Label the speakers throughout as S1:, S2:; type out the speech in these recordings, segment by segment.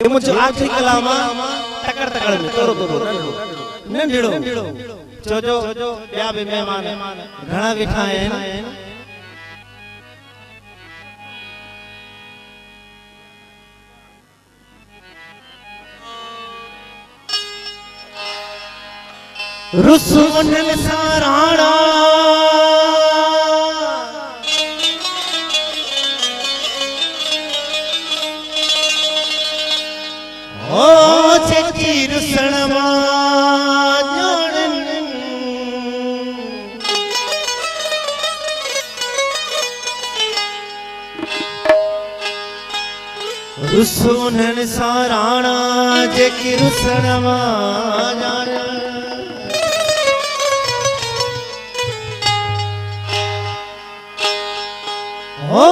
S1: मुझे आखिरी कलामा टकर टकर में तोरो तोरो नंढड़ो जो ॿिया बि महिमान घणा वेठा आहिनि रुसून साराणा ओ चेची रुसण रुसून साराणा जेकी रुसण ओ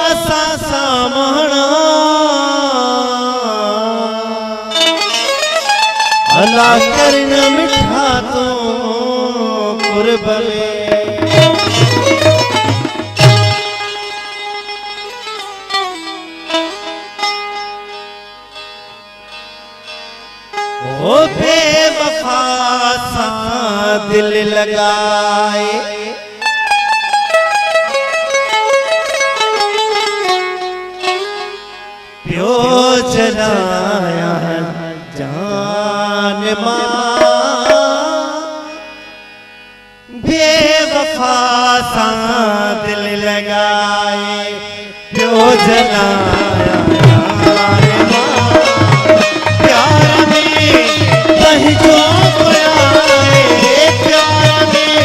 S1: असा सामणा अल्लाह करन मिठा तो कुर्ब में ओ बेवफा सा दिल लगाए प्यो जलाया जान बेवफा सा दिल लगाए प्यो जलाया प्यार में कहीं जो बुलाए प्यार में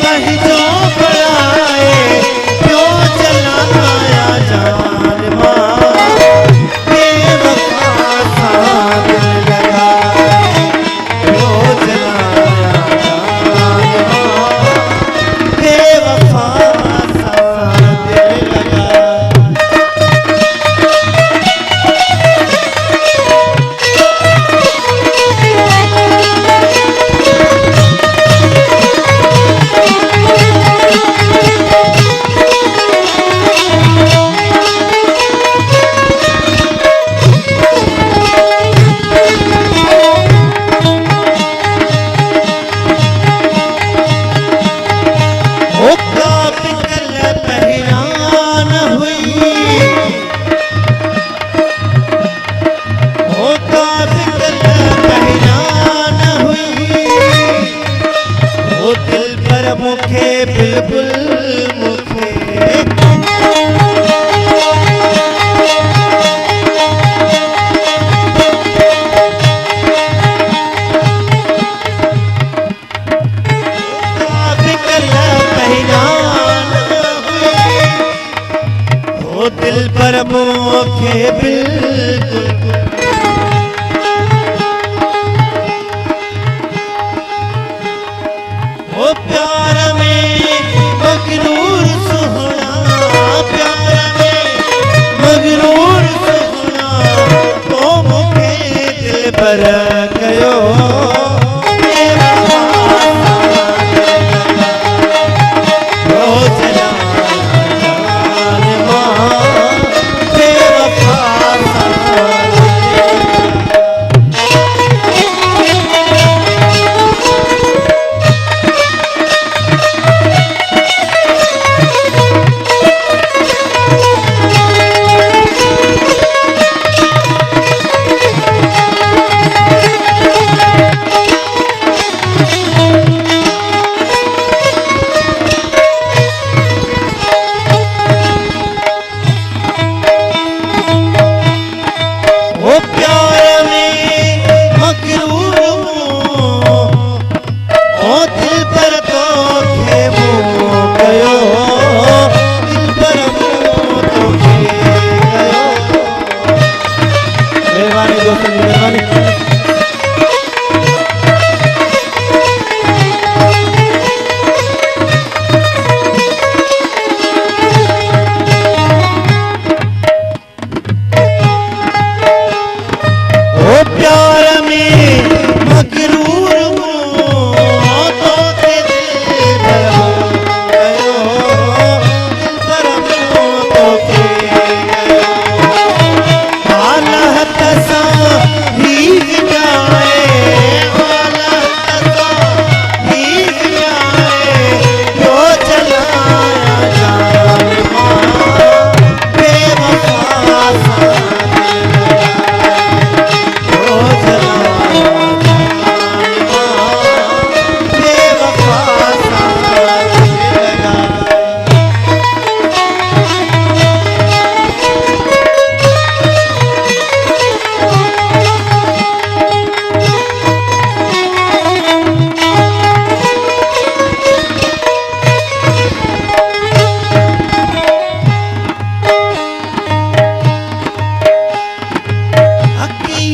S1: कहीं जो बुलाए प्यो जलाया जान दिल पर मोखे बिल्कुल ओ प्यार में मगरूर सुहना प्यार में मगरूर सुहना तो मोखे दिल पर कयो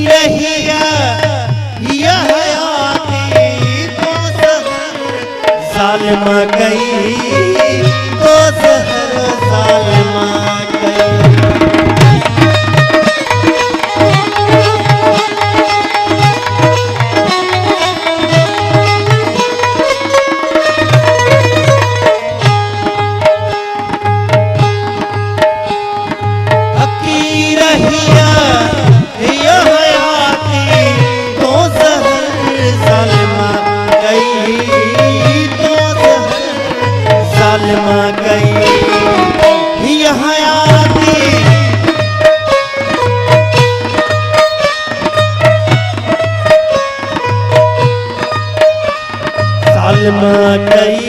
S1: रहिया यह आती तो सहर सालमा गई तो सहर सालमा गई। सालमा गई यहाँ आती सालमा गई